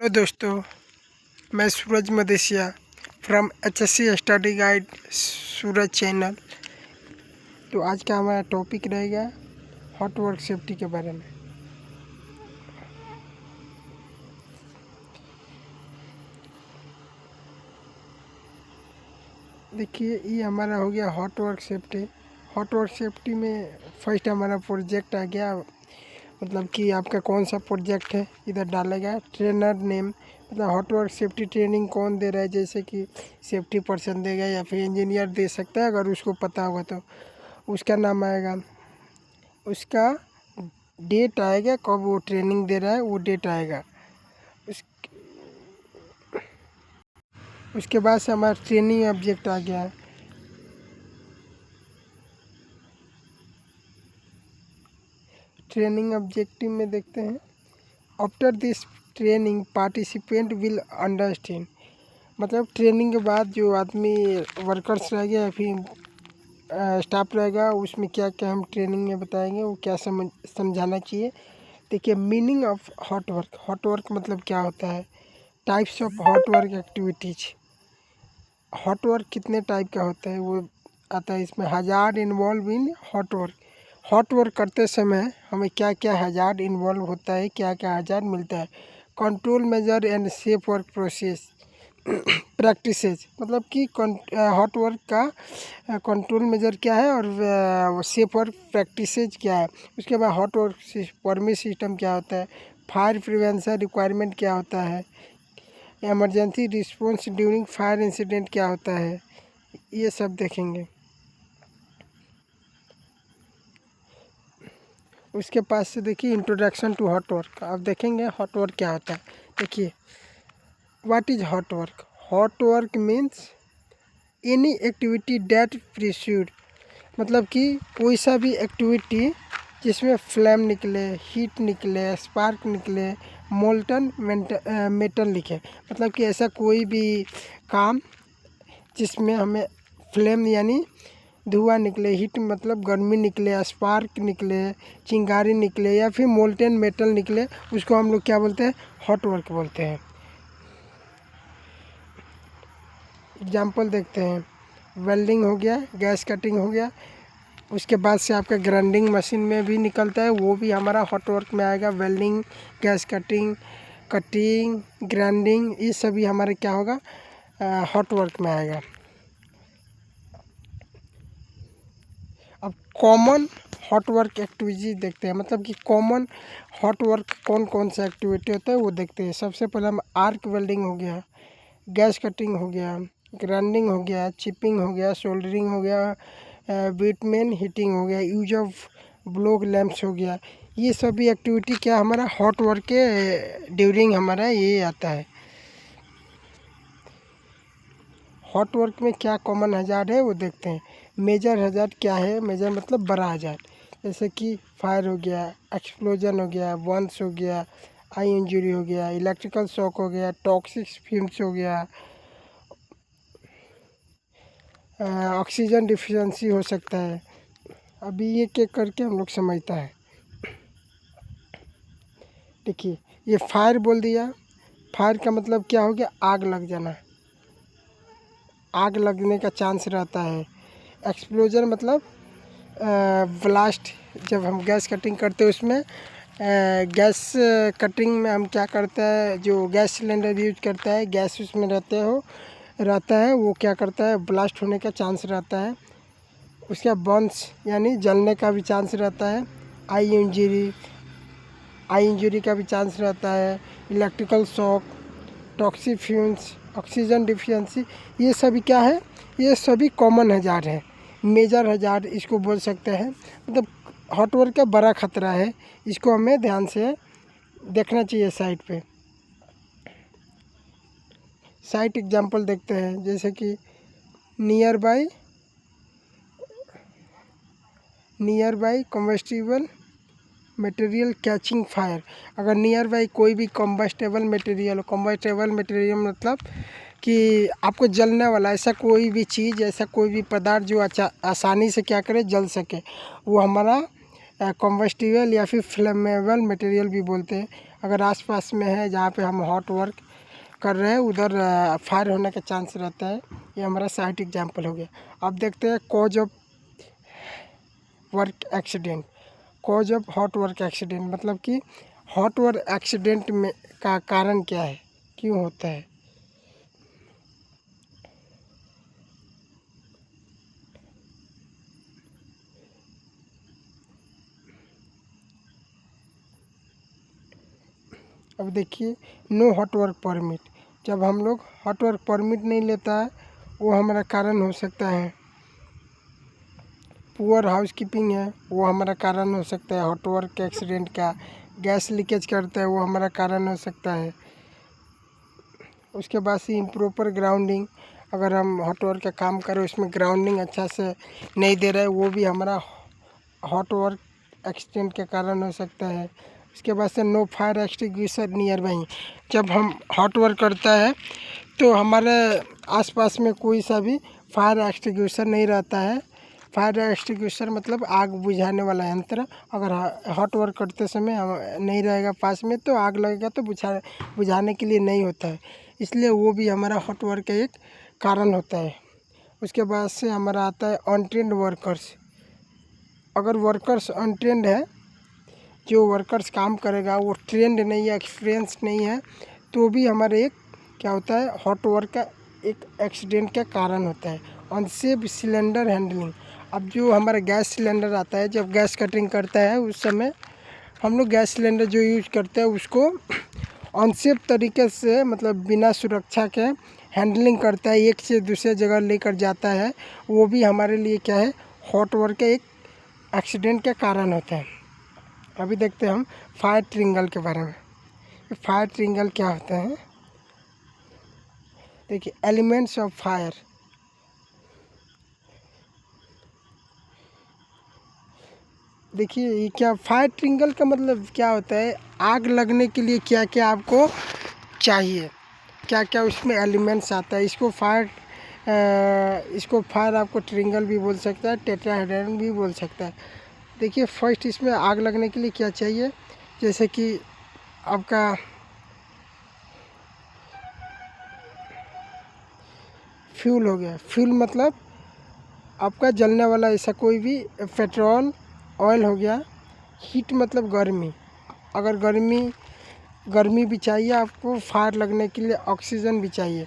Hello दोस्तों, मैं Suraj Madeshiya from HSC study guide Suraj channel. तो आज का हमारा टॉपिक रहेगा हॉट वर्क सेफ्टी के बारे में। देखिए, ये हमारा हो गया hot work safety. Hot work safety में फर्स्ट हमारा प्रोजेक्ट आ गया, मतलब कि आपका कौन सा प्रोजेक्ट है इधर डालेगा। ट्रेनर नेम, मतलब हॉट वर्क सेफ्टी ट्रेनिंग कौन दे रहा है, जैसे कि सेफ्टी पर्सन देगा या फिर इंजीनियर दे सकता है, अगर उसको पता होगा तो उसका नाम आएगा। उसका डेट आएगा, कब वो ट्रेनिंग दे रहा है वो डेट आएगा। उसके बाद से हमारा ट्रेनिंग ऑब्जेक्ट आ गया है। ट्रेनिंग ऑब्जेक्टिव में देखते हैं, after this training participant will understand, मतलब ट्रेनिंग के बाद जो आदमी वर्कर्स रहेगा या फिर स्टाफ रहेगा, उसमें क्या क्या हम ट्रेनिंग में बताएंगे, वो क्या समझाना चाहिए। देखिए, meaning of hot work. Hot work मतलब क्या होता है, types of hot work activities. Hot work कितने टाइप का होता है वो आता है इसमें। Hazard involve in hot work. Hot work करते समय हमें क्या क्या हजार्ड इन्वॉल्व होता है, क्या क्या हजार्ड मिलता है। Control measure and safe work process practices, मतलब कि हॉट वर्क का कंट्रोल मेजर क्या है और सेफ वर्क प्रैक्टिसेज क्या है। उसके बाद हॉट वर्क परमिट सिस्टम क्या होता है, फायर प्रिवेंशन रिक्वायरमेंट क्या होता है, emergency response during fire incident क्या होता है, ये सब देखेंगे। उसके पास से देखिए इंट्रोडक्शन टू हॉट वर्क, आप देखेंगे हॉट वर्क क्या होता है। देखिए, what is hot work. Hot work means any activity that produced, मतलब कि कोई सा भी एक्टिविटी जिसमें फ्लेम निकले, हीट निकले, स्पार्क निकले, मोल्टन मेटल लिखे, मतलब कि ऐसा कोई भी काम जिसमें हमें फ्लेम यानी धुआं निकले, हीट मतलब गर्मी निकले, स्पार्क निकले, चिंगारी निकले या फिर मोल्टन मेटल निकले, उसको हम लोग क्या बोलते हैं, हॉट वर्क बोलते हैं। एग्जाम्पल देखते हैं, वेल्डिंग हो गया, गैस कटिंग हो गया। उसके बाद से आपका ग्राइंडिंग मशीन में भी निकलता है, वो भी हमारा हॉट वर्क में आएगा। Welding, gas cutting, cutting, grinding, ये सभी हमारे क्या होगा, हॉट वर्क में आएगा। अब कॉमन हॉट वर्क एक्टिविटी देखते हैं, मतलब कि कॉमन हॉट वर्क कौन कौन सा एक्टिविटी होता है वो देखते हैं। सबसे पहले हम आर्क वेल्डिंग हो गया, गैस कटिंग हो गया, ग्राइंडिंग हो गया, चिपिंग हो गया, सोल्डरिंग हो गया, बिटमेन हीटिंग हो गया, यूज ऑफ ब्लोक लैंप्स हो गया। ये सभी एक्टिविटी क्या हमारा हॉट वर्क के ड्यूरिंग हमारा ये आता है। हॉट वर्क में क्या कॉमन हजार्ड है वो देखते हैं। मेजर हजार्ड क्या है, मेजर मतलब बड़ा हजार्ड, जैसे कि फायर हो गया, एक्सप्लोजन हो गया, बर्न्स हो गया, आई इंजरी हो गया, इलेक्ट्रिकल शॉक हो गया, टॉक्सिक फ्यूम्स हो गया, ऑक्सीजन डिफिशिएंसी हो सकता है। अभी ये क्या करके हम लोग समझता है। देखिए, ये फायर बोल दिया, फायर का मतलब क्या हो गया, आग लग जाना, आग लगने का चांस रहता है। एक्सप्लोजन मतलब ब्लास्ट, जब हम गैस कटिंग करते हैं उसमें गैस कटिंग में हम क्या करते हैं, जो गैस सिलेंडर यूज करता है, गैस उसमें रहता है, वो क्या करता है, ब्लास्ट होने का चांस रहता है। उसका बर्न्स यानी जलने का भी चांस रहता है। आई इंजरी का भी चांस रहता है। Electrical shock, toxic fumes, oxygen deficiency, ये सभी क्या है, ये सभी कॉमन हजार्ड है। मेजर हजार्ड इसको बोल सकते हैं, मतलब हॉट वर्क का बड़ा खतरा है, इसको हमें ध्यान से देखना चाहिए। साइट पे साइट एग्जांपल देखते हैं, जैसे कि near by combustible material catching fire. अगर नियर बाई कोई भी कम्बस्टेबल मटेरियल मतलब कि आपको जलने वाला ऐसा कोई भी चीज़, ऐसा कोई भी पदार्थ जो आसानी से क्या करे, जल सके, वो हमारा कम्बस्टिबल या फिर फ्लेमेबल मटेरियल भी बोलते हैं। अगर आसपास में है जहाँ पे हम हॉट वर्क कर रहे हैं उधर फायर होने का चांस रहता है। ये हमारा साइट एग्जांपल हो गया। अब देखते हैं cause of work accident. Cause of hot work accident मतलब कि हॉट वर्क एक्सीडेंट में का कारण क्या है, क्यों होता है। अब देखिए नो हॉट वर्क परमिट। जब हम लोग हॉट वर्क परमिट नहीं लेता है वो हमारा कारण हो सकता है। पुअर हाउसकीपिंग है वो हमारा कारण हो सकता है हॉट वर्क एक्सीडेंट का। गैस लीकेज करता है वो हमारा कारण हो सकता है। उसके बाद से इम्प्रॉपर ग्राउंडिंग, अगर हम हॉट वर्क का काम करें उसमें ग्राउंडिंग अच्छा से नहीं दे रहे हैं वो भी हमारा हॉट वर्क एक्सीडेंट के कारण हो सकता है। उसके बाद से no fire extinguisher nearby. जब हम हॉट वर्क करता है तो हमारे आसपास में कोई सा भी फायर एक्सटिंग्विशर नहीं रहता है। फायर एक्सटिंग्विशर मतलब आग बुझाने वाला यंत्र। अगर हॉट वर्क करते समय नहीं रहेगा पास में तो आग लगेगा तो बुझाने के लिए नहीं होता है, इसलिए वो भी हमारा हॉट वर्क का एक कारण होता है। उसके बाद से हमारा आता है अनट्रेंड वर्कर्स। अगर वर्कर्स अनट्रेंड है, जो वर्कर्स काम करेगा वो ट्रेंड नहीं है, एक्सपीरियंस नहीं है, तो भी हमारे एक क्या होता है हॉट वर्क का एक एक्सीडेंट का कारण होता है। Unsafe cylinder handling. अब जो हमारा गैस सिलेंडर आता है, जब गैस कटिंग करता है उस समय हम लोग गैस सिलेंडर जो यूज करते हैं उसको अनसेफ तरीके से मतलब बिना सुरक्षा के हैंडलिंग करता है, एक से दूसरे जगह लेकर जाता है, वो भी हमारे लिए क्या है हॉट वर्क का एक एक्सीडेंट का कारण होता है। अभी देखते हैं हम फायर ट्रिंगल के बारे में। फायर ट्रिंगल क्या होता है, देखिए एलिमेंट्स ऑफ फायर। देखिए ये क्या फायर ट्रिंगल का मतलब क्या होता है, आग लगने के लिए क्या क्या आपको चाहिए, क्या क्या उसमें एलिमेंट्स आता है। इसको फायर आपको ट्रिंगल भी बोल सकता है, टेट्राहेड्रन भी बोल सकता है। देखिए फर्स्ट इसमें आग लगने के लिए क्या चाहिए, जैसे कि आपका फ्यूल हो गया। फ्यूल मतलब आपका जलने वाला ऐसा कोई भी पेट्रोल ऑयल हो गया। हीट मतलब गर्मी, अगर गर्मी भी चाहिए आपको फायर लगने के लिए, ऑक्सीजन भी चाहिए।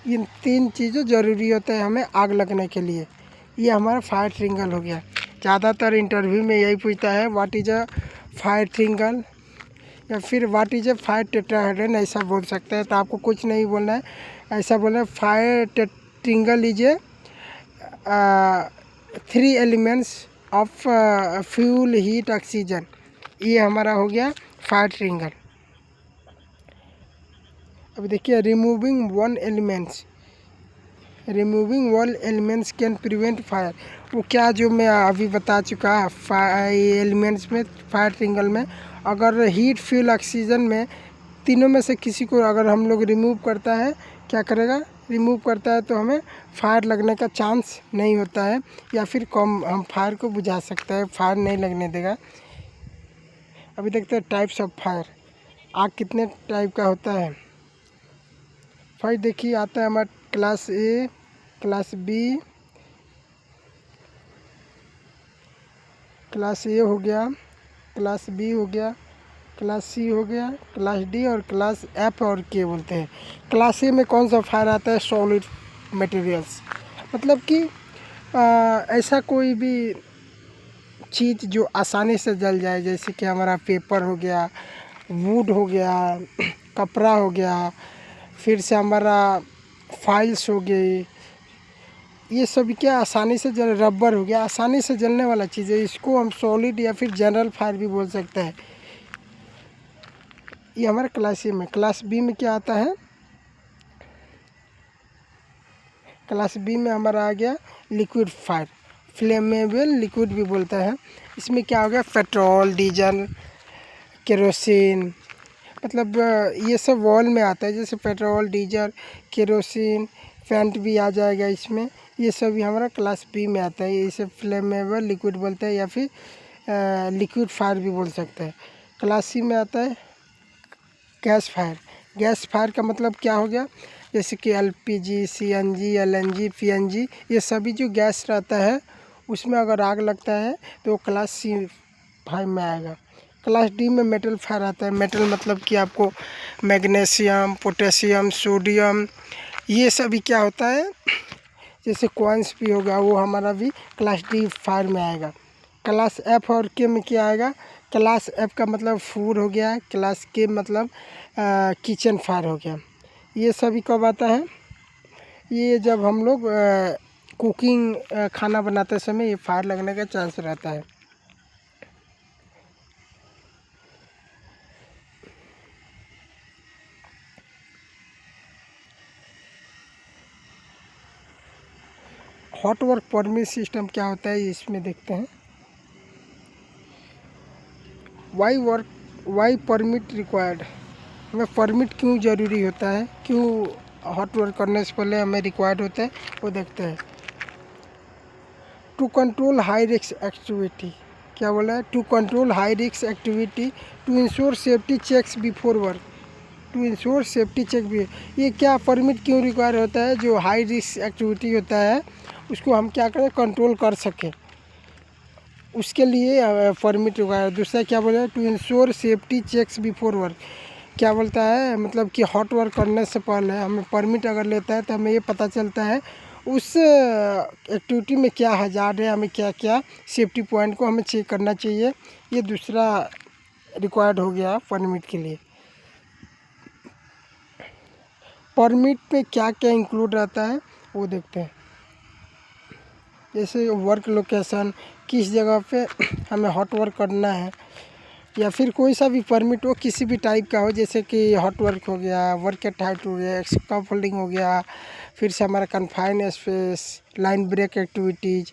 इन तीन चीज़ें ज़रूरी होता है हमें आग लगने के लिए। ये हमारा फायर ट्रिंगल हो गया। ज़्यादातर इंटरव्यू में यही पूछता है what is a fire triangle या फिर what is a fire tetrahedron, ऐसा बोल सकते हैं। तो आपको कुछ नहीं बोलना है, ऐसा बोलना है fire triangle is a 3 elements of fuel heat oxygen. ये हमारा हो गया फायर ट्रिंगल। अब देखिए removing one elements can prevent fire. वो क्या जो मैं अभी बता चुका एलिमेंट्स में फायर ट्रिंगल में, अगर हीट फ्यूल ऑक्सीजन में तीनों में से किसी को अगर हम लोग रिमूव करता है, क्या करेगा रिमूव करता है तो हमें फायर लगने का चांस नहीं होता है, या फिर कम हम फायर को बुझा सकते हैं, फायर नहीं लगने देगा। अभी देखते हैं टाइप्स ऑफ फायर, आग कितने टाइप का होता है। फायर देखिए आता है हमारा class A, class B, class A हो गया, क्लास बी हो गया, क्लास सी हो गया, क्लास डी और क्लास एफ और के बोलते हैं। क्लास ए में कौन सा फायर आता है, सॉलिड मटेरियल्स, मतलब कि ऐसा कोई भी चीज़ जो आसानी से जल जाए, जैसे कि हमारा पेपर हो गया, वुड हो गया, कपड़ा हो गया, फिर से हमारा फाइल्स हो गई, ये सब क्या आसानी से जल, रबर हो गया, आसानी से जलने वाला चीज़ है, इसको हम सॉलिड या फिर जनरल फायर भी बोल सकते हैं। ये हमारा क्लास ए में। क्लास बी में क्या आता है, क्लास बी में हमारा आ गया लिक्विड फायर, फ्लेमेबल लिक्विड भी बोलता है। इसमें क्या हो गया पेट्रोल, डीजल, केरोसिन, मतलब ये सब वॉल में आता है, जैसे पेट्रोल, डीजल, केरोसिन, पेंट भी आ जाएगा इसमें। ये सब भी हमारा क्लास बी में आता है, इसे फ्लेमेबल लिक्विड बोलते हैं या फिर लिक्विड फायर भी बोल सकते हैं। क्लास सी में आता है गैस फायर। गैस फायर का मतलब क्या हो गया, जैसे कि LPG, CNG, LNG, PNG, ये सभी जो गैस रहता है उसमें अगर आग लगता है तो क्लास C5 में आएगा। क्लास D में मेटल फायर आता है। मेटल मतलब कि आपको मैग्नीशियम, पोटेशियम, सोडियम, ये सभी क्या होता है, जैसे कॉइन्स भी हो गया, वो हमारा भी क्लास D फायर में आएगा। क्लास F और K में क्या आएगा, क्लास F का मतलब फूड हो गया, क्लास K मतलब किचन फायर हो गया। ये सभी कब आता है, ये जब हम लोग कुकिंग खाना बनाते समय ये फायर लगने का चांस रहता है। हॉट वर्क परमिट सिस्टम क्या होता है इसमें देखते हैं। वाई परमिट रिक्वायर्ड, हमें परमिट क्यों ज़रूरी होता है, क्यों हॉट वर्क करने से पहले हमें रिक्वायर्ड होता है, वो देखते हैं। To control high risk activity, क्या बोला है, to control high risk activity, to ensure safety checks before work, to ensure safety check भी। ये क्या परमिट क्यों रिक्वायर होता है, जो हाई रिस्क एक्टिविटी होता है उसको हम क्या करें, कंट्रोल कर सकें, उसके लिए परमिट रिक्वायर। दूसरा क्या बोला है, to ensure safety checks before work, क्या बोलता है, मतलब कि हॉट वर्क करने से पहले हमें परमिट अगर लेता है तो हमें ये पता चलता है उस एक्टिविटी में क्या हजार्ड है, हमें क्या क्या सेफ्टी पॉइंट को हमें चेक करना चाहिए। ये दूसरा रिक्वायर्ड हो गया परमिट के लिए। परमिट पे क्या क्या इंक्लूड रहता है वो देखते हैं। जैसे वर्क लोकेशन, किस जगह पे हमें हॉट वर्क करना है, या फिर कोई सा भी परमिट हो किसी भी टाइप का हो, जैसे कि हॉट वर्क हो गया, वर्क एट हाइट हो गया, स्कैफोल्डिंग हो गया, फिर से हमारा confine space, line break activities,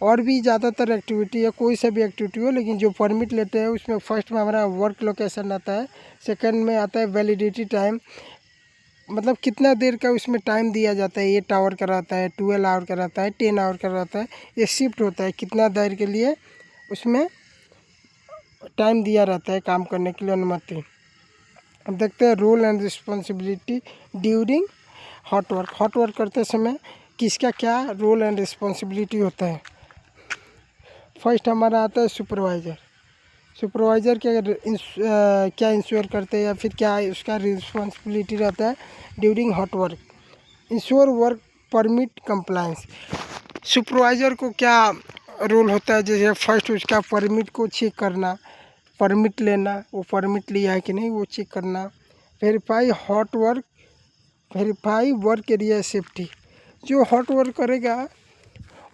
और भी ज़्यादातर एक्टिविटी है, कोई सा भी एक्टिविटी हो, लेकिन जो परमिट लेते हैं उसमें फर्स्ट में हमारा वर्क लोकेशन आता है, सेकंड में आता है वैलिडिटी टाइम, मतलब कितना देर का उसमें टाइम दिया जाता है, 8 आवर का रहता है, 12 आवर का रहता है, 10 आवर का रहता है, ये शिफ्ट होता है कितना देर के लिए उसमें टाइम दिया रहता है काम करने के लिए, अनुमति। अब देखते हैं role and responsibility during hot work. Hot work करते समय किसका क्या रोल एंड रिस्पॉन्सिबिलिटी होता है। फर्स्ट हमारा आता है सुपरवाइज़र। सुपरवाइज़र क्या इंश्योर करते हैं, या फिर क्या उसका रिस्पॉन्सिबिलिटी रहता है during hot work, ensure work permit compliance. Supervisor को क्या रोल होता है, जैसे फर्स्ट उसका परमिट को चेक करना, परमिट लेना, वो परमिट लिया है कि नहीं वो चेक करना, वेरीफाई वर्क एरिया सेफ्टी, जो हॉट वर्क करेगा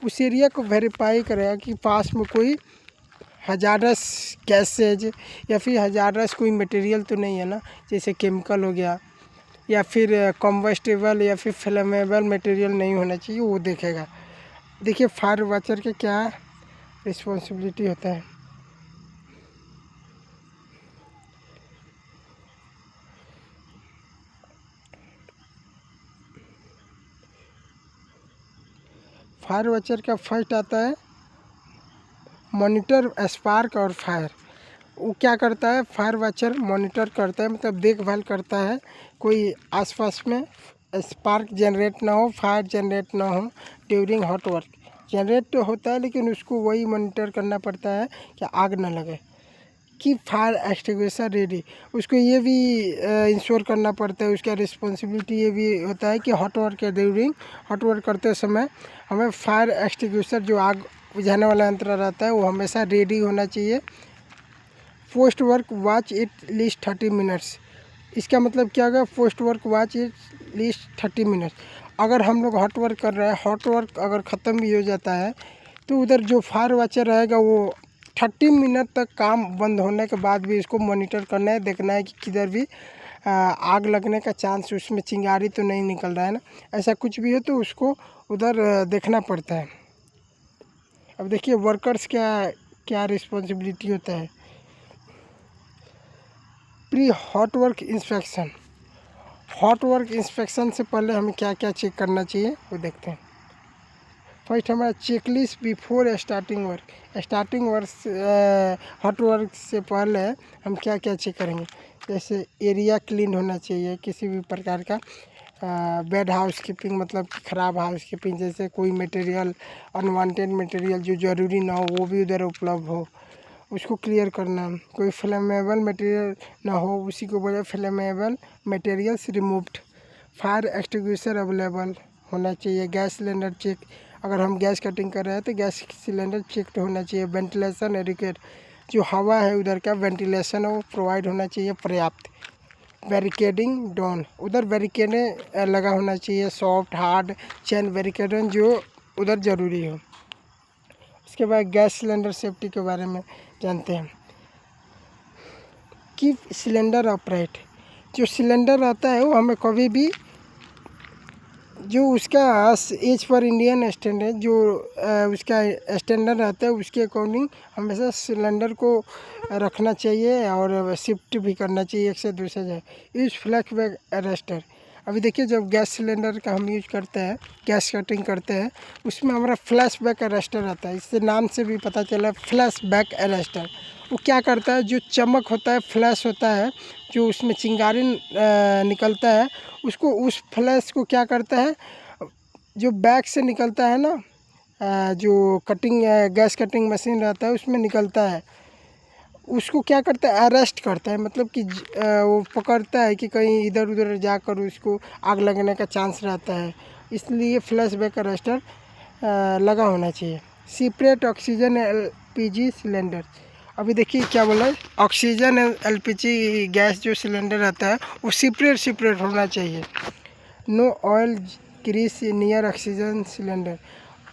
उस एरिया को वेरीफाई करेगा कि पास में कोई हजारस गैसेज या फिर हजारस कोई मटेरियल तो नहीं है ना, जैसे केमिकल हो गया या फिर कॉम्बस्टेबल या फिर फ्लेमेबल मटेरियल नहीं होना चाहिए, वो देखेगा। देखिए फायर वॉचर के क्या रिस्पॉन्सिबिलिटी होता है। फायर वॉचर का फर्स्ट आता है मॉनिटर स्पार्क और फायर। वो क्या करता है, फायर वॉचर मॉनिटर करता है, मतलब देखभाल करता है कोई आसपास में स्पार्क जनरेट ना हो, फायर जनरेट ना हो ड्यूरिंग हॉट वर्क। जनरेट तो होता है लेकिन उसको वही मॉनिटर करना पड़ता है कि आग ना लगे, कि फायर एक्सटिंग्विशर रेडी। उसको ये भी इंश्योर करना पड़ता है, उसका रिस्पॉन्सिबिलिटी ये भी होता है कि हॉट वर्क के ड्यूरिंग हॉट वर्क करते समय हमें फायर एक्सटिंग्विशर जो आग बुझाने वाला यंत्र रहता है वो हमेशा रेडी होना चाहिए। Post work watch it least 30 minutes, इसका मतलब क्या होगा, post work watch it least 30 minutes. अगर हम लोग हॉट वर्क कर रहे हैं, हॉट वर्क अगर ख़त्म भी हो जाता है तो उधर जो फायर वॉचर रहेगा वो 30 मिनट तक काम बंद होने के बाद भी इसको मॉनिटर करना है, देखना है कि किधर भी आग लगने का चांस, उसमें चिंगारी तो नहीं निकल रहा है ना, ऐसा कुछ भी हो तो उसको उधर देखना पड़ता है। अब देखिए वर्कर्स क्या क्या रिस्पॉन्सिबिलिटी होता है। Pre hot work inspection, hot work inspection से पहले हमें क्या क्या चेक करना चाहिए वो देखते हैं। फर्स्ट हमारा checklist before starting work. Starting work hot work से पहले हम क्या क्या चेक करेंगे। जैसे एरिया क्लीन होना चाहिए, किसी भी प्रकार का बैड हाउस कीपिंग मतलब ख़राब हाउस कीपिंग, जैसे कोई मटेरियल अनवांटेड मटेरियल जो ज़रूरी ना हो वो भी उधर उपलब्ध हो, उसको क्लियर करना। कोई फ्लेमेबल मटेरियल ना हो, उसी को बोले flammable materials removed. Fire extinguisher available होना चाहिए। गैस सिलेंडर चेक, अगर हम गैस कटिंग कर रहे हैं तो गैस सिलेंडर चेक तो होना चाहिए। वेंटिलेशन एडिक्वेट, जो हवा है उधर का वेंटिलेशन है वो प्रोवाइड होना चाहिए पर्याप्त। बैरिकेडिंग डाउन, उधर बैरिकेडें लगा होना चाहिए, सॉफ्ट हार्ड चैन बैरिकेडिंग जो उधर ज़रूरी हो। उसके बाद गैस सिलेंडर सेफ्टी के बारे में जानते हैं। कीप सिलेंडर ऑपरेट, जो सिलेंडर रहता है वो हमें कभी भी जो उसका एज पर इंडियन स्टैंडर्ड जो उसका स्टैंडर्ड रहता है उसके अकॉर्डिंग हमेशा सिलेंडर को रखना चाहिए और शिफ्ट भी करना चाहिए एक से दूसरे जगह। यूज फ्लैश बैक अरेस्टर, अभी देखिए जब गैस सिलेंडर का हम यूज करते हैं, गैस कटिंग करते हैं, उसमें हमारा फ्लैश बैक अरेस्टर आता है। इससे नाम से भी पता चला फ्लैश बैक अरेस्टर। वो क्या करता है, जो चमक होता है, फ्लैश होता है, जो उसमें चिंगारी निकलता है, उसको उस फ्लैश को क्या करता है, जो बैक से निकलता है ना, जो कटिंग गैस कटिंग मशीन रहता है उसमें निकलता है, उसको क्या करता है, अरेस्ट करता है। मतलब कि वो पकड़ता है कि कहीं इधर उधर जाकर उसको आग लगने का चांस रहता है, इसलिए फ्लैश बैक अरेस्टर लगा होना चाहिए। सेपरेट ऑक्सीजन एलपीजी सिलेंडर, अभी देखिए क्या बोला है, ऑक्सीजन एलपीजी गैस जो सिलेंडर रहता है वो सेपरेट होना चाहिए। No oil grease near oxygen cylinder,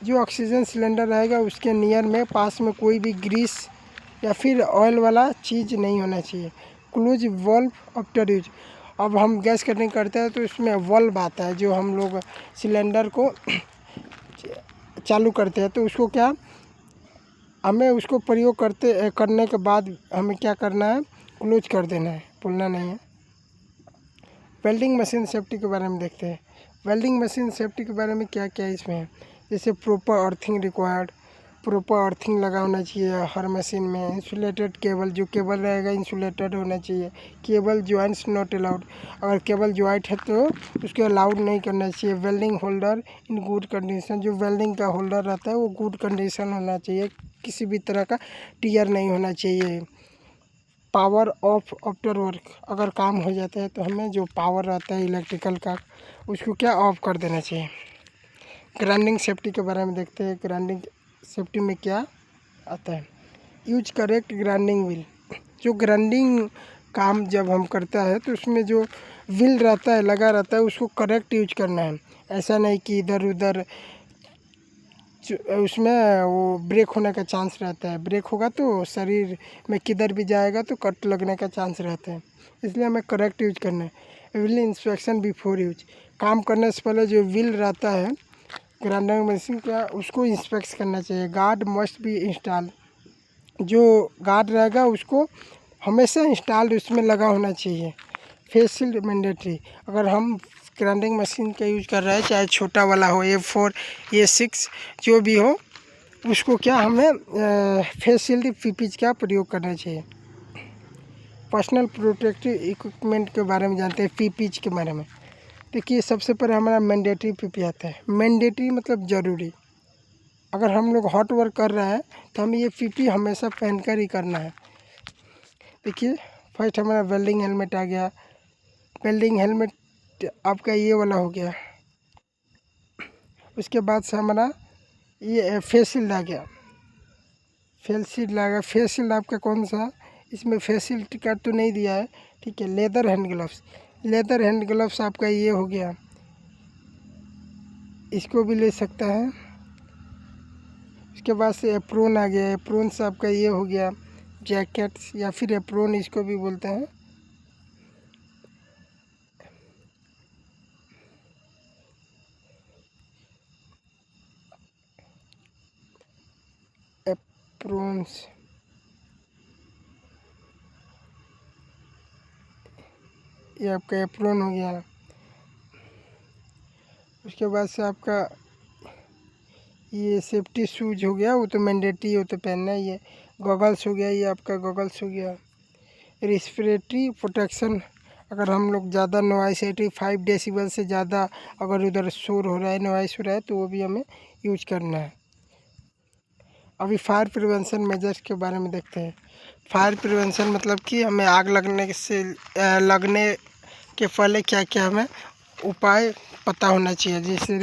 जो ऑक्सीजन सिलेंडर रहेगा उसके नियर में पास में कोई भी ग्रीस या फिर ऑयल वाला चीज़ नहीं होना चाहिए। क्लोज वॉल्व आफ्टर यूज, अब हम गैस कटिंग करते हैं तो इसमें वॉल्व आता है, जो हम लोग सिलेंडर को चालू करते हैं तो उसको क्या, हमें उसको प्रयोग करने के बाद हमें क्या करना है, क्लोज कर देना है, भूलना नहीं है। वेल्डिंग मशीन सेफ्टी के बारे में देखते हैं। वेल्डिंग मशीन सेफ्टी के बारे में क्या क्या इसमें है, जैसे proper earthing required, proper earthing लगा होना चाहिए हर मशीन में। इंसुलेटेड केबल, जो केबल रहेगा इंसुलेटेड होना चाहिए। केबल जॉइंट्स नॉट अलाउड, अगर केबल जॉइंट है तो उसको अलाउड नहीं करना चाहिए। Welding holder in good condition, जो वेल्डिंग का होल्डर रहता है वो गुड कंडीशन होना चाहिए, किसी भी तरह का टीयर नहीं होना चाहिए। पावर ऑफ आफ्टर वर्क, अगर काम हो जाता है तो हमें जो पावर रहता है इलेक्ट्रिकल का उसको क्या ऑफ कर देना चाहिए। ग्राइंडिंग सेफ्टी के बारे में देखते हैं। ग्राइंडिंग सेफ्टी में क्या आता है, यूज करेक्ट ग्राइंडिंग व्हील, जो ग्राइंडिंग काम जब हम करता है तो उसमें जो व्हील रहता है लगा रहता है उसको करेक्ट यूज करना है। ऐसा नहीं कि इधर उधर उसमें वो ब्रेक होने का चांस रहता है, ब्रेक होगा तो शरीर में किधर भी जाएगा तो कट लगने का चांस रहता है, इसलिए हमें करेक्ट यूज करना है। व्हील इंस्पेक्शन बिफोर यूज, काम करने से पहले जो व्हील रहता है ग्राइंडिंग मशीन का उसको इंस्पेक्ट करना चाहिए। गार्ड मस्ट बी इंस्टॉल, जो गार्ड रहेगा उसको हमेशा इंस्टॉल्ड उसमें लगा होना चाहिए। फेस शील्ड मैंडेटरी, अगर हम ग्राइंडिंग मशीन का यूज कर रहे हैं, चाहे छोटा वाला हो, A4 A6 जो भी हो, उसको क्या हमें फेस शील्ड पीपीज का प्रयोग करना चाहिए। पर्सनल प्रोटेक्टिव इक्विपमेंट के बारे में जानते हैं, पीपीज के बारे में। देखिए सबसे पहले हमारा मैंडेटरी पीपी आता है। मैंडेटरी मतलब ज़रूरी, अगर हम लोग हॉट वर्क कर रहे हैं तो हमें ये पीपी हमेशा पहनकर ही करना है। देखिए फर्स्ट हमारा वेल्डिंग हेलमेट आ गया, वेल्डिंग हेलमेट आपका ये वाला हो गया। उसके बाद से हमारा ये फेस शील्ड आ गया, फेस शील्ड आ गया। फेस शील्ड आपका कौन सा, इसमें फेस शील्ड का तो नहीं दिया है, ठीक है। Leather hand gloves, leather hand gloves आपका ये हो गया, इसको भी ले सकता है। उसके बाद से एप्रोन आ गया, एप्रोन से आपका ये हो गया जैकेट्स या फिर एप्रोन इसको भी बोलते हैं। एप्रोन्स, ये आपका एप्रोन हो गया। उसके बाद से आपका ये सेफ्टी शूज हो गया, वो तो मैंडेटरी, वो तो पहनना ही है। गॉगल्स हो गया, ये आपका गॉगल्स हो गया। रिस्पिरेटरी प्रोटेक्शन, अगर हम लोग ज़्यादा नॉइस 85 डेसिबल से ज़्यादा अगर उधर शोर हो रहा है, नॉइस हो रहा है, तो वो भी हमें यूज करना है। अभी फायर प्रिवेंशन मेजर्स के बारे में देखते हैं। फायर प्रिवेंशन मतलब कि हमें आग लगने के पहले क्या क्या हमें उपाय पता होना चाहिए। जैसे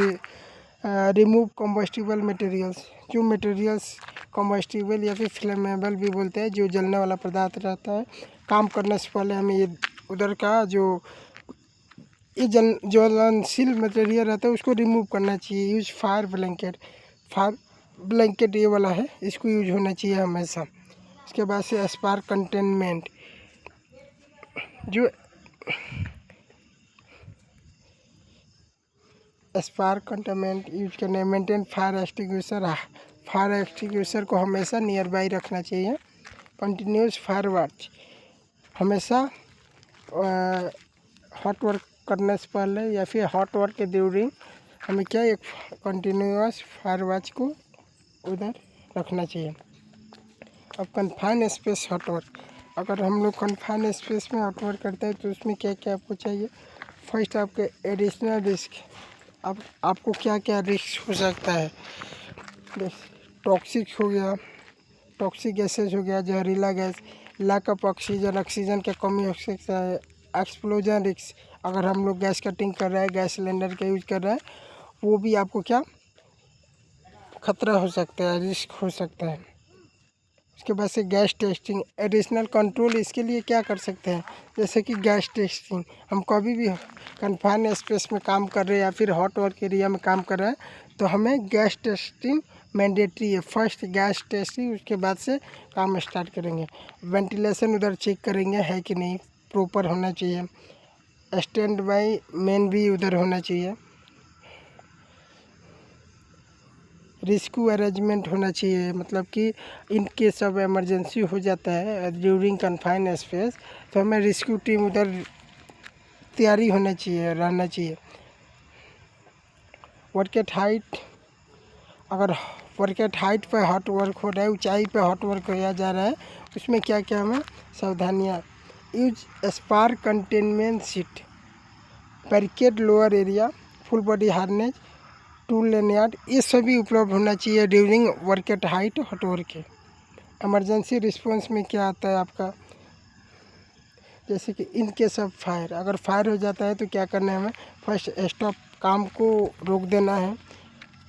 रिमूव कम्बस्टिबल मटेरियल्स, जो मटेरियल्स कम्बस्टिबल या फिर फ्लेमेबल भी बोलते हैं, जो जलने वाला पदार्थ रहता है, काम करने से पहले हमें ये उधर का जो ज्वलनशील मटेरियल रहता है उसको रिमूव करना चाहिए। यूज फायर ब्लैंकेट ये वाला है, इसको यूज होना चाहिए हमेशा। इसके बाद से स्पार्क कंटेनमेंट, जो स्पार्क कंटेनमेंट यूज करना है। मेंटेन फायर एक्सटिंग्विशर को हमेशा नियर बाई रखना चाहिए। कंटिन्यूस फायर वॉच, हमेशा हॉट वर्क करने से पहले या फिर हॉट वर्क के ड्यूरिंग हमें क्या एक कंटिन्यूस फायर वॉच को उधर रखना चाहिए। अब कन्फाइन स्पेस हॉट वर्क, अगर हम लोग कन्फाइन स्पेस में हॉट वर्क करते हैं तो उसमें क्या क्या आपको चाहिए। फर्स्ट आपके एडिशनल रिस्क, अब आपको क्या क्या रिस्क हो सकता है। टॉक्सिक हो गया, टॉक्सिक गैसेज हो गया, जहरीला गैस, लैक ऑफ ऑक्सीजन की कमी हो सकता है। एक्सप्लोजन रिस्क, अगर हम लोग गैस कटिंग कर रहे हैं, गैस सिलेंडर का यूज कर रहे हैं, वो भी आपको क्या खतरा हो सकता है, रिस्क हो सकता है। उसके बाद से गैस टेस्टिंग, एडिशनल कंट्रोल, इसके लिए क्या कर सकते हैं। जैसे कि गैस टेस्टिंग, हम कभी भी कन्फाइन स्पेस में काम कर रहे हैं या फिर हॉट वर्क एरिया में काम कर रहे हैं तो हमें गैस टेस्टिंग मैंडेटरी है। फर्स्ट गैस टेस्टिंग, उसके बाद से काम स्टार्ट करेंगे। वेंटिलेशन उधर चेक करेंगे है कि नहीं, प्रॉपर होना चाहिए। स्टैंड बाई मैन भी उधर होना चाहिए। रेस्क्यू अरेंजमेंट होना चाहिए, मतलब कि इन केस ऑफ इमरजेंसी हो जाता है ड्यूरिंग कन्फाइन स्पेस, तो हमें रेस्क्यू टीम उधर तैयारी होना चाहिए, रहना चाहिए। वर्क एट हाइट, अगर वर्क एट हाइट पर हॉट वर्क हो रहा है, ऊंचाई पर हॉट वर्क किया जा रहा है, उसमें क्या क्या हमें सावधानियाँ। Use spark containment seat, barricade lower area, full body harness, tool lanyard, ये सभी उपलब्ध होना चाहिए during work at height hot work के। इमरजेंसी रिस्पॉन्स में क्या आता है आपका, जैसे कि इन केस ऑफ फायर, अगर फायर हो जाता है तो क्या करना है हमें। फर्स्ट स्टॉप, काम को रोक देना है।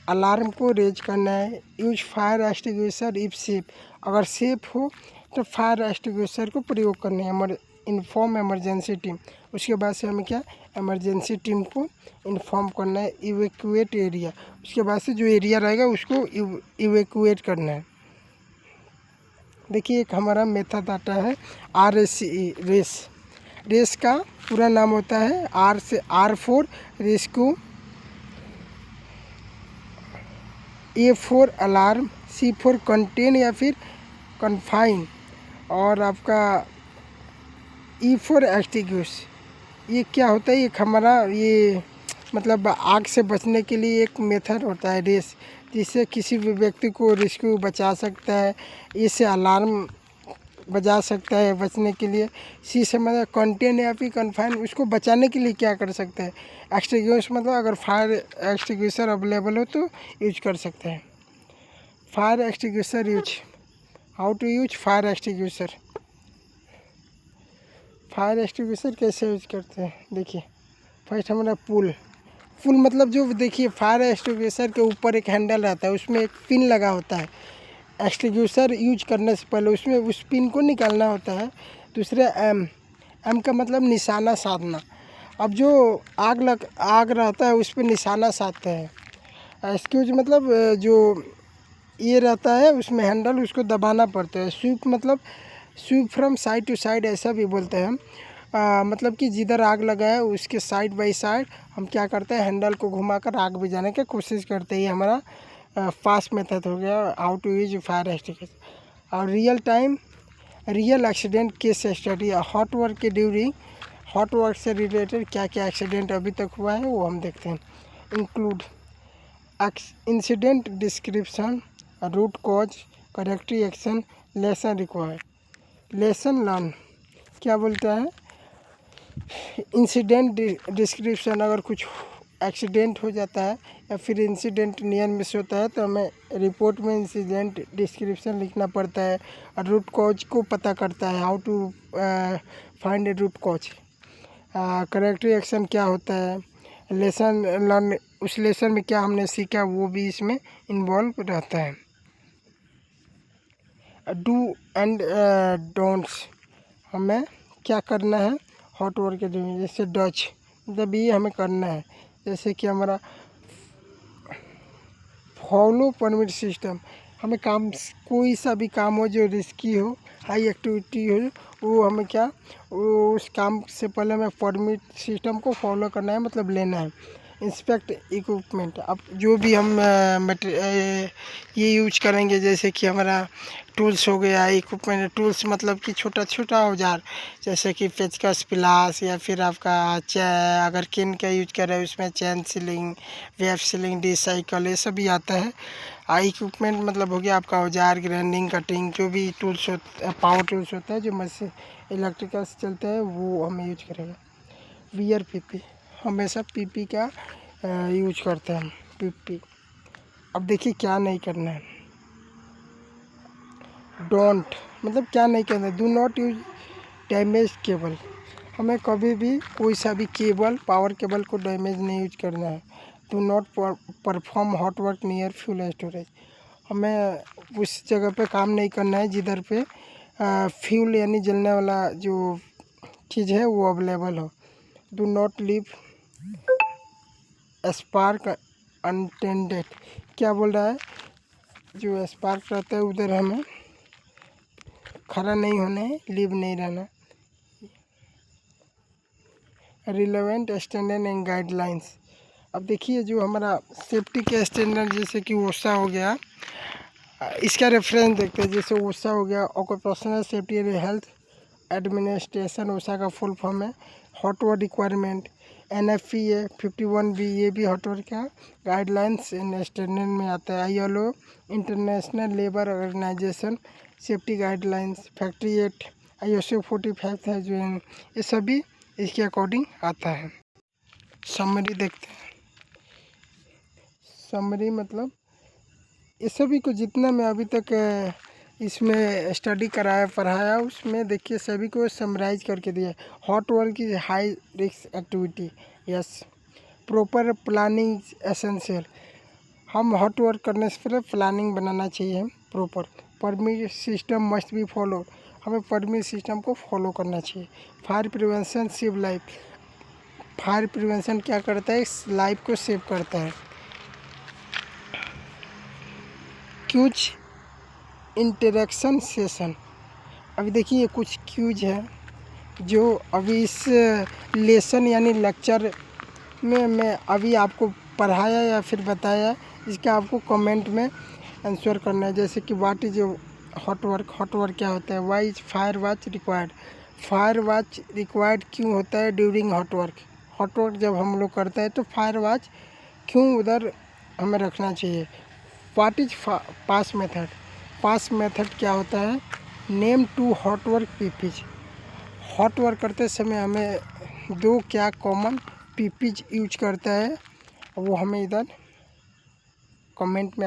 अलार्म को रेज करना है। Use fire extinguisher if safe, अगर सेफ हो तो फायर एक्सटिंग्विशर को प्रयोग करना है। इन्फॉर्म इमरजेंसी टीम, उसके बाद से हमें क्या इमरजेंसी टीम को इन्फॉर्म करना है। इवैक्यूएट एरिया, उसके बाद से जो एरिया रहेगा उसको इवैक्यूएट करना है। देखिए एक हमारा मेथड आता है RSE, रेस का पूरा नाम होता है R4 rescue, A4 alarm, C4 contain या फिर कन्फाइन, और आपका E4 एक्सटिंग्विश। ये क्या होता है, एक हमारा ये मतलब आग से बचने के लिए एक मेथड होता है रेस, जिससे किसी भी व्यक्ति को रेस्क्यू बचा सकता है, इससे अलार्म बजा सकता है बचने के लिए। सी से मतलब कंटेन या फिर कन्फाइन, उसको बचाने के लिए क्या कर सकते हैं। एक्सटिंग्विश मतलब अगर फायर एक्सटिंग्विशर अवेलेबल हो तो यूज कर सकते हैं। Fire extinguisher use, how to use fire extinguisher. Fire extinguisher कैसे यूज करते हैं, देखिए फर्स्ट हमारा पुल मतलब जो देखिए फायर एक्सटिंग्विशर के ऊपर एक हैंडल रहता है, उसमें एक पिन लगा होता है। एक्सटिंग्विशर यूज करने से पहले उसमें उस पिन को निकालना होता है। दूसरे एम का मतलब निशाना साधना, अब जो आग रहता है उस पर निशाना साधते हैं। एक्सक्यूज मतलब जो ये रहता है उसमें हैंडल, उसको दबाना पड़ता है। स्वीप मतलब sweep from side to side, ऐसा भी बोलते हैं हम। मतलब कि जिधर आग लगा है उसके साइड बाई साइड हम क्या करते हैं, हैंडल को घुमाकर आग बुझाने की कोशिश करते हैं। ये हमारा फास्ट मेथड हो गया how to use fire extinguisher. और real accident case study, hot work के ड्यूरिंग हॉट वर्क से रिलेटेड क्या क्या एक्सीडेंट अभी तक हुआ है वो हम देखते हैं। Include incident description, root cause, corrective action, lesson required. Lesson learn, क्या बोलता है, इंसिडेंट डिस्क्रिप्शन। अगर कुछ एक्सीडेंट हो जाता है या फिर इंसिडेंट नियर मिस होता है तो हमें रिपोर्ट में इंसिडेंट डिस्क्रिप्शन लिखना पड़ता है। और रूट कॉज को पता करता है, how to find a root cause. Corrective action क्या होता है, लेसन लर्न, उस लेसन में क्या हमने सीखा वो भी इसमें इन्वॉल्व रहता है। डू एंड डोंट्स, हमें क्या करना है हॉट वर्क के लिए, जैसे डच मतलब ये हमें करना है। जैसे कि हमारा फॉलो परमिट सिस्टम, हमें काम कोई सा भी काम हो जो रिस्की हो, हाई एक्टिविटी हो, वो हमें क्या, वो उस काम से पहले हमें परमिट सिस्टम को फॉलो करना है, मतलब लेना है। इंस्पेक्ट इक्विपमेंट, अब जो भी हम ये यूज करेंगे, जैसे कि हमारा टूल्स हो गया, इक्विपमेंट टूल्स मतलब कि छोटा छोटा औजार, जैसे कि पेचकस, पिलास, या फिर आपका अगर किन का यूज कर रहे हैं उसमें चैन सीलिंग, वेब सीलिंग, डिसाइकल, ये सब भी आता है। इक्विपमेंट मतलब हो गया आपका औजार, ग्राइंडिंग, कटिंग, जो भी टूल्स होता है, पावर टूल्स होता है जो मशीन इलेक्ट्रिकल से चलते हैं, वो हम यूज करेंगे। वियर पीपी, हमेशा पीपी का यूज करते हैं हम, पीपी। अब देखिए क्या नहीं करना है। डोंट मतलब क्या नहीं करना है, do not use damage cable, हमें कभी भी कोई सा भी केबल, पावर केबल को डैमेज नहीं यूज करना है। Do not perform hot work near fuel storage, हमें उस जगह पे काम नहीं करना है जिधर पे फ्यूल यानी जलने वाला जो चीज़ है वो अवेलेबल हो। डू नॉट लीव स्पार्क अनटेंडेड, क्या बोल रहा है, जो स्पार्क रहता है उधर हमें खड़ा नहीं होना है, लीव नहीं रहना। रिलेवेंट स्टैंडर्ड एंड गाइडलाइंस, अब देखिए जो हमारा सेफ्टी के स्टैंडर्ड, जैसे कि ओसा हो गया, इसका रेफरेंस देखते हैं। जैसे ओसा हो गया, occupational safety and health administration, OSHA का फुल फॉर्म है। Hot work requirement, NFPA 51B, ये भी हॉट वर्क का गाइडलाइंस एंड स्टैंडर्ड में आता है। ILO international labour organisation safety guidelines, factory act, ISO 45,000, ये सभी इसके अकॉर्डिंग आता है। समरी देखते हैं। समरी मतलब ये सभी को जितना मैं अभी तक इसमें स्टडी कराया पढ़ाया, उसमें देखिए सभी को समराइज करके दिया। Hot work is high risk activity, yes. Proper planning essential, हम हॉट वर्क करने से पहले प्लानिंग बनाना चाहिए proper. Permit system must be follow, हमें परमिट सिस्टम को फॉलो करना चाहिए। Fire prevention save life, fire prevention क्या करता है, इस लाइफ को सेव करता है। क्यूज इंटरेक्शन सेशन, अभी देखिए कुछ क्यूज है जो अभी इस लेसन यानी लेक्चर में मैं अभी आपको पढ़ाया या फिर बताया, इसका आपको कमेंट में आंसर करना है। जैसे कि what is hot work, hot work क्या होता है। Why is fire watch required, fire watch required क्यों होता है during hot work, hot work जब हम लोग करते हैं तो फायर वॉच क्यों उधर हमें रखना चाहिए। What is pass method, pass method क्या होता है। Name two hot work PPEs, hot work करते समय हमें दो क्या कॉमन पीपीज यूज करता है, वो हमें इधर कमेंट में